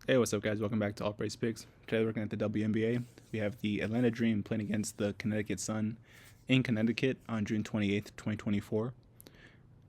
Hey, what's up, guys? Welcome back to All Praise Picks. Today, we're looking at the WNBA. We have the Atlanta Dream playing against the Connecticut Sun in Connecticut on June 28th, 2024.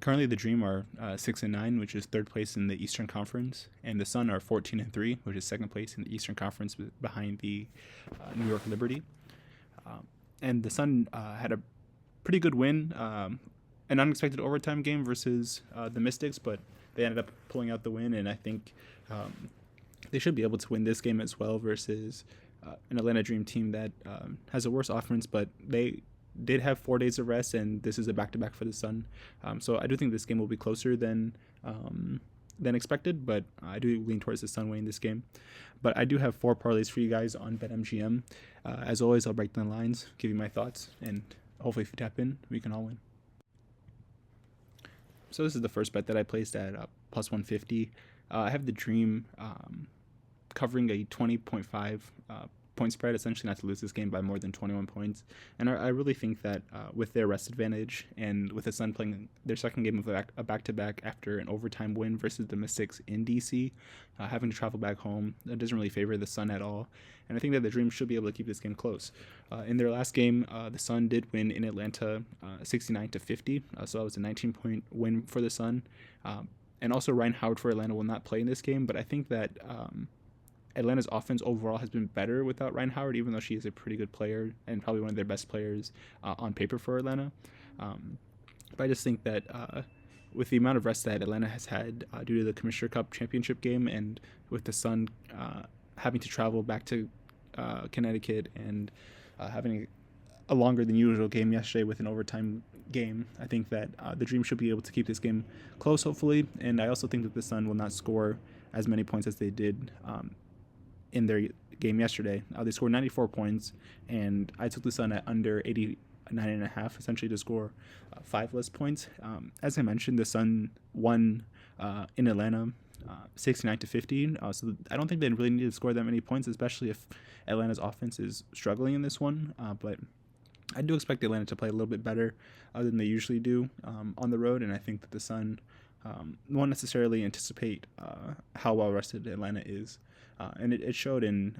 Currently, the Dream are 6-9, which is third place in the Eastern Conference, and the Sun are 14-3, which is second place in the Eastern Conference behind the New York Liberty. And the Sun had a pretty good win, an unexpected overtime game versus the Mystics, but they ended up pulling out the win, and I think they should be able to win this game as well versus an Atlanta Dream team that has a worse offense, but they did have 4 days of rest, and this is a back-to-back for the Sun. So I do think this game will be closer than expected, but I do lean towards the Sun winning this game. But I do have 4 parlays for you guys on BetMGM. As always, I'll break down the lines, give you my thoughts, and hopefully if you tap in, we can all win. So this is the first bet that I placed at plus 150. I have the Dream covering a 20.5 point spread, essentially not to lose this game by more than 21 points. And I really think that with their rest advantage and with the Sun playing their second game of a back-to-back after an overtime win versus the Mystics in DC, having to travel back home, that doesn't really favor the Sun at all. And I think that the Dream should be able to keep this game close. In their last game, the Sun did win in Atlanta 69-50, so that was a 19-point win for the Sun. And also Ryan Howard for Atlanta will not play in this game, but I think that Atlanta's offense overall has been better without Ryan Howard, even though she is a pretty good player and probably one of their best players on paper for Atlanta. But I just think that with the amount of rest that Atlanta has had due to the Commissioner Cup championship game, and with the Sun having to travel back to Connecticut and having a longer than usual game yesterday with an overtime game, I think that the Dream should be able to keep this game close, hopefully. And I also think that the Sun will not score as many points as they did in their game yesterday. They scored 94 points, and I took the Sun at under 89.5, essentially to score 5 less points. As I mentioned, the Sun won in Atlanta 69-50, so I don't think they really need to score that many points, especially if Atlanta's offense is struggling in this one. But I do expect Atlanta to play a little bit better than they usually do on the road, and I think that the Sun won't necessarily anticipate how well rested Atlanta is. And it showed in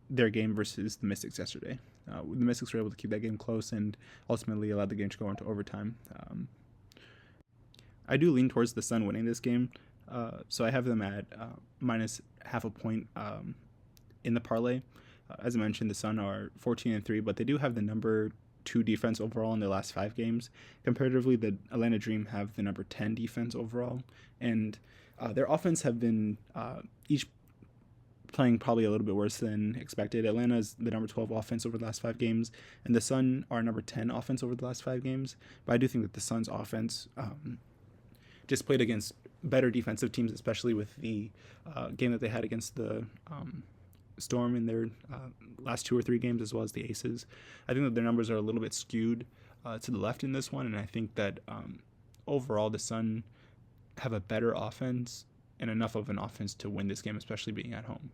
their game versus the Mystics yesterday. The Mystics were able to keep that game close and ultimately allowed the game to go into overtime. I do lean towards the Sun winning this game, so I have them at minus half a point in the parlay. As I mentioned, the Sun are 14-3, but they do have the number 2 defense overall in their last 5 games. Comparatively, the Atlanta Dream have the number 10 defense overall, and their offense have been each playing probably a little bit worse than expected. Atlanta is the number 12 offense over the last 5 games, and the Sun are number 10 offense over the last 5 games. But I do think that the Sun's offense just played against better defensive teams, especially with the game that they had against the Storm in their last 2 or 3 games, as well as the Aces. I think that their numbers are a little bit skewed to the left in this one, and I think that overall the Sun have a better offense and enough of an offense to win this game, especially being at home.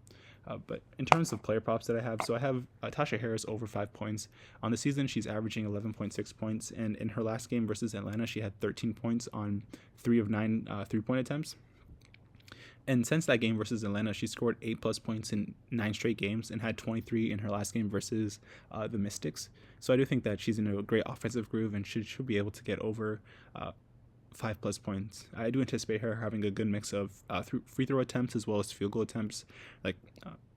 But in terms of player props that I have, so I have Tasha Harris over 5 points. On the season, she's averaging 11.6 points, and in her last game versus Atlanta, she had 13 points on 3 of 9 3-point attempts. And since that game versus Atlanta, she scored 8+ points in 9 straight games and had 23 in her last game versus the Mystics. So I do think that she's in a great offensive groove and should be able to get over 5+ points. I do anticipate her having a good mix of free throw attempts as well as field goal attempts, like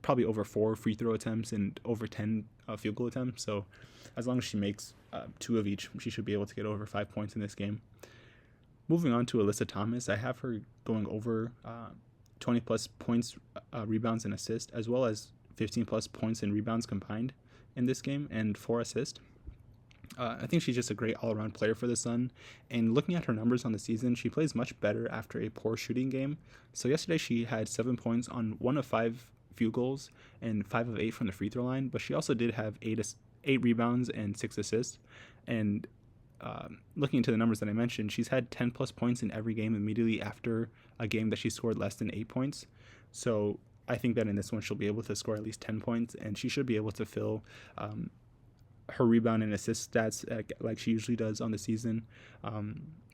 probably over 4 free throw attempts and over 10 field goal attempts. So as long as she makes 2 of each, she should be able to get over 5 points in this game. Moving on to Alyssa Thomas, I have her going over 20+ points, rebounds, and assists, as well as 15+ points and rebounds combined in this game, and 4 assists. I think she's just a great all-around player for the Sun, and looking at her numbers on the season, she plays much better after a poor shooting game. So yesterday she had 7 points on 1 of 5 field goals and 5 of 8 from the free throw line, but she also did have 8 rebounds and 6 assists. And looking into the numbers that I mentioned, she's had 10+ points in every game immediately after a game that she scored less than 8 points. So I think that in this one she'll be able to score at least 10 points, and she should be able to fill her rebound and assist stats like she usually does on the season.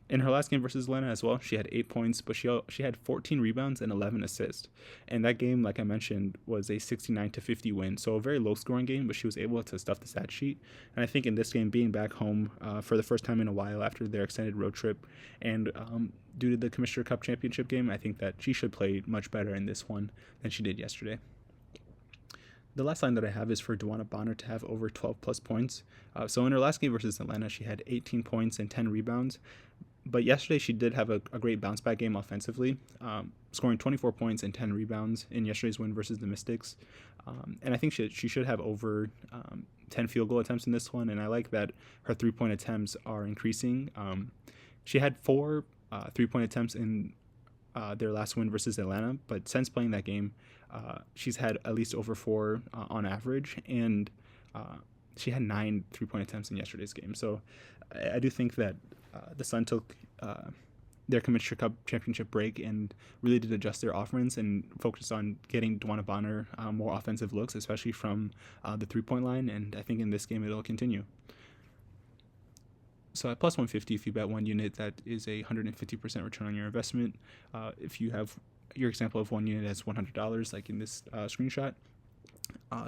In her last game versus Atlanta as well, she had 8 points, but she had 14 rebounds and 11 assists. And that game, like I mentioned, was a 69-50 win. So a very low scoring game, but she was able to stuff the stat sheet. And I think in this game, being back home for the first time in a while after their extended road trip, and due to the Commissioner Cup championship game, I think that she should play much better in this one than she did yesterday. The last line that I have is for Duana Bonner to have over 12 plus points. So in her last game versus Atlanta, she had 18 points and 10 rebounds. But yesterday she did have a great bounce back game offensively, scoring 24 points and 10 rebounds in yesterday's win versus the Mystics. And I think she should have over 10 field goal attempts in this one. And I like that her 3-point attempts are increasing. She had 4 3-point attempts in their last win versus Atlanta, but since playing that game, she's had at least over 4 on average, and she had 9 3-point attempts in yesterday's game. So I do think that the Sun took their Commissioner Cup championship break and really did adjust their offense and focused on getting Duana Bonner more offensive looks, especially from the 3-point line, and I think in this game it'll continue. So at plus 150, if you bet 1 unit, that is a 150% return on your investment. If you have your example of 1 unit as $100, like in this screenshot,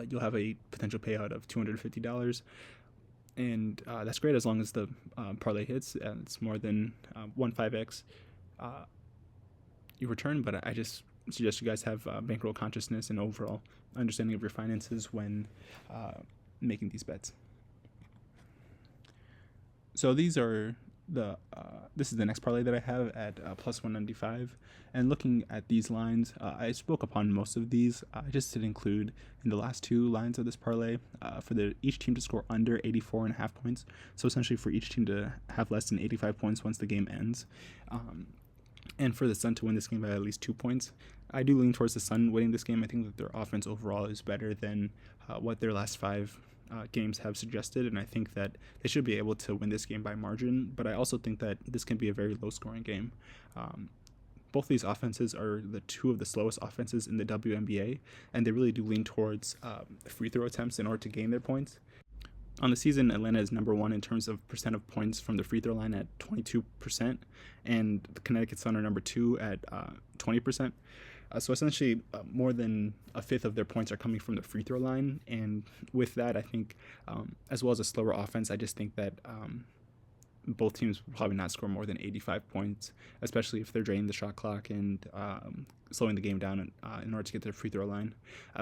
you'll have a potential payout of $250. And that's great as long as the parlay hits. It's more than 1.5x your return, but I just suggest you guys have bankroll consciousness and overall understanding of your finances when making these bets. So these are this is the next parlay that I have at plus 195, and looking at these lines, I spoke upon most of these. I just did include in the last 2 lines of this parlay for each team to score under 84.5 points. So essentially for each team to have less than 85 points once the game ends, and for the Sun to win this game by at least 2 points. I do lean towards the Sun winning this game. I think that their offense overall is better than what their last 5 games have suggested, and I think that they should be able to win this game by margin, but I also think that this can be a very low-scoring game. Both these offenses are the 2 of the slowest offenses in the WNBA, and they really do lean towards free throw attempts in order to gain their points. On the season, Atlanta is number 1 in terms of percent of points from the free throw line at 22%, and the Connecticut Sun are number 2 at 20%. So essentially, more than a fifth of their points are coming from the free throw line. And with that, I think, as well as a slower offense, I just think that both teams will probably not score more than 85 points, especially if they're draining the shot clock and slowing the game down in order to get to the free throw line.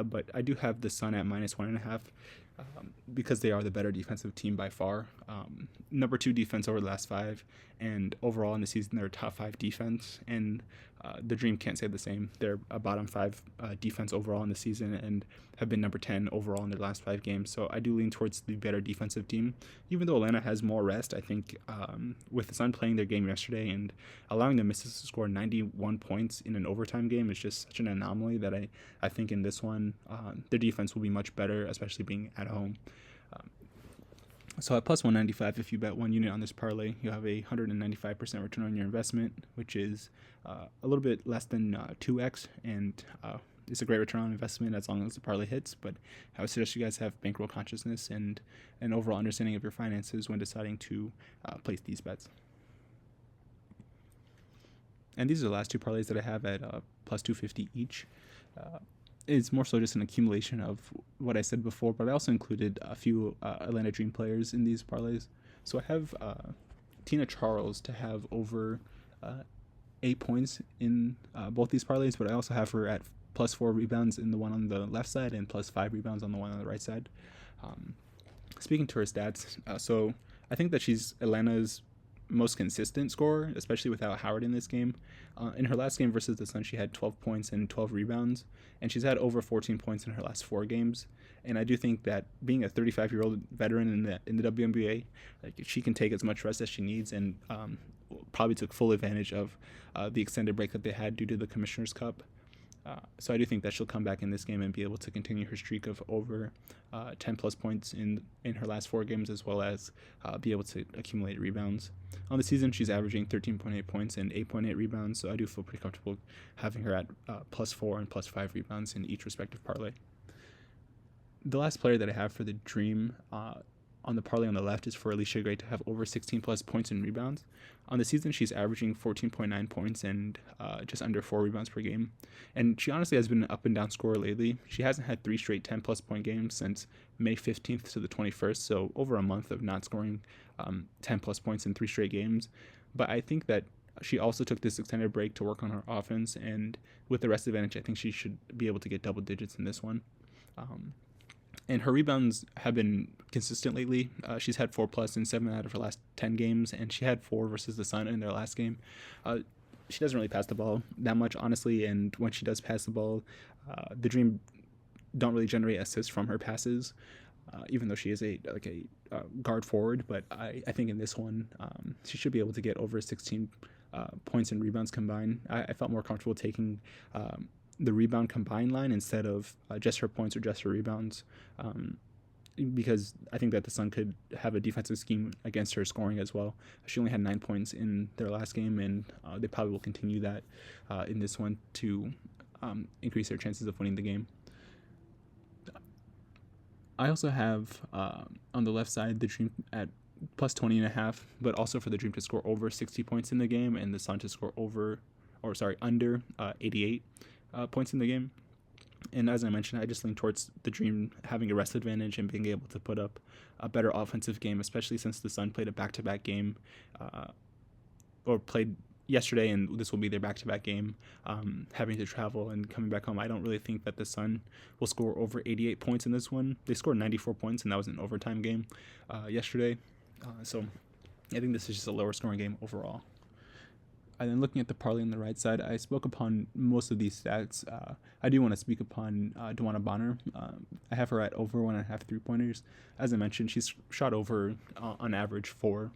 But I do have the Sun at minus 1.5 because they are the better defensive team by far. Number 2 defense over the last 5, and overall in the season, they're top 5 defense, and the Dream can't say the same. They're a bottom 5 defense overall in the season and have been number 10 overall in their last 5 games. So I do lean towards the better defensive team. Even though Atlanta has more rest, I think with the Sun playing their game yesterday and allowing the Mystics to score 91 points in an overtime game is just such an anomaly that I think in this one, their defense will be much better, especially being at home. So at plus 195, if you bet 1 unit on this parlay, you have a 195% return on your investment, which is a little bit less than 2x, and it's a great return on investment as long as the parlay hits. But I would suggest you guys have bankroll consciousness and an overall understanding of your finances when deciding to place these bets. And these are the last 2 parlays that I have at plus 250 each. It's more so just an accumulation of what I said before, but I also included a few Atlanta Dream players in these parlays. So I have Tina Charles to have over 8 points in both these parlays, but I also have her at plus 4 rebounds in the one on the left side and plus 5 rebounds on the one on the right side. Speaking to her stats, so I think that she's Atlanta's most consistent scorer, especially without Howard in this game. In her last game versus the Sun, she had 12 points and 12 rebounds, and she's had over 14 points in her last 4 games. And I do think that being a 35-year-old veteran in the WNBA, like, she can take as much rest as she needs, and probably took full advantage of the extended break that they had due to the Commissioner's Cup. So I do think that she'll come back in this game and be able to continue her streak of over 10 plus points in her last 4 games, as well as be able to accumulate rebounds. On the season, she's averaging 13.8 points and 8.8 rebounds, so I do feel pretty comfortable having her at plus 4 and plus 5 rebounds in each respective parlay. The last player that I have for the Dream on the parlay on the left is for Alicia Gray to have over 16 plus points and rebounds. On the season, she's averaging 14.9 points and just under 4 rebounds per game. And she honestly has been an up and down scorer lately. She hasn't had 3 straight 10 plus point games since May 15th to the 21st, so over a month of not scoring 10 plus points in 3 straight games. But I think that she also took this extended break to work on her offense, and with the rest advantage, I think she should be able to get double digits in this one. And her rebounds have been consistent lately. She's had 4+ in 7 out of her last 10 games, and she had 4 versus the Sun in their last game. She doesn't really pass the ball that much, honestly, and when she does pass the ball, the Dream don't really generate assists from her passes, even though she is a guard forward. But I think in this one, she should be able to get over 16 points and rebounds combined. I felt more comfortable taking the rebound combined line instead of just her points or just her rebounds, because I think that the Sun could have a defensive scheme against her scoring as well. She only had 9 points in their last game, and they probably will continue that in this one to increase their chances of winning the game. I also have on the left side the Dream at plus 20.5, but also for the Dream to score over 60 points in the game and the Sun to score under 88 points in the game. And as I mentioned, I just lean towards the Dream having a rest advantage and being able to put up a better offensive game, especially since the Sun played a back-to-back game, or played yesterday, and this will be their back-to-back game, having to travel and coming back home. I don't really think that the Sun will score over 88 points in this one. They scored 94 points, and that was an overtime game yesterday. So I think this is just a lower scoring game overall. And then looking at the parlay on the right side, I spoke upon most of these stats. I do want to speak upon Duana Bonner. I have her at over 1.5 3-pointers. As I mentioned, she's shot over on average 4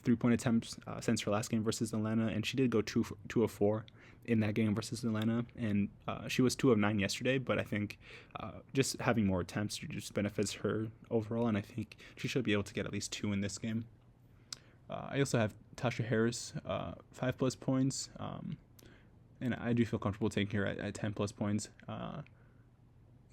3-point attempts since her last game versus Atlanta, and she did go 2 of 4 in that game versus Atlanta, and she was 2 of 9 yesterday. But I think just having more attempts just benefits her overall, and I think she should be able to get at least 2 in this game. I also have Tasha Harris, 5+ points, and I do feel comfortable taking her at 10+ points.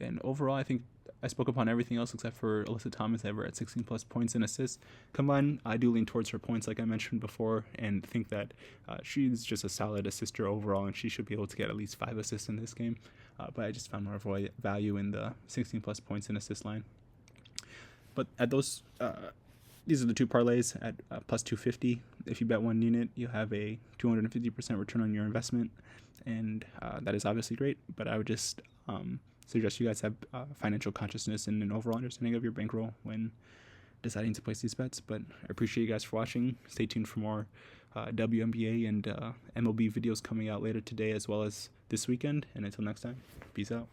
And overall, I think I spoke upon everything else except for Alyssa Thomas. I have her at 16+ points and assists. Combined, I do lean towards her points, like I mentioned before, and think that she's just a solid assister overall, and she should be able to get at least 5 assists in this game. But I just found more value in the 16+ points and assist line. But at those... these are the 2 parlays at plus 250. If you bet 1 unit, you'll have a 250% return on your investment, and that is obviously great. But I would just suggest you guys have financial consciousness and an overall understanding of your bankroll when deciding to place these bets. But I appreciate you guys for watching. Stay tuned for more WNBA and MLB videos coming out later today as well as this weekend. And until next time, peace out.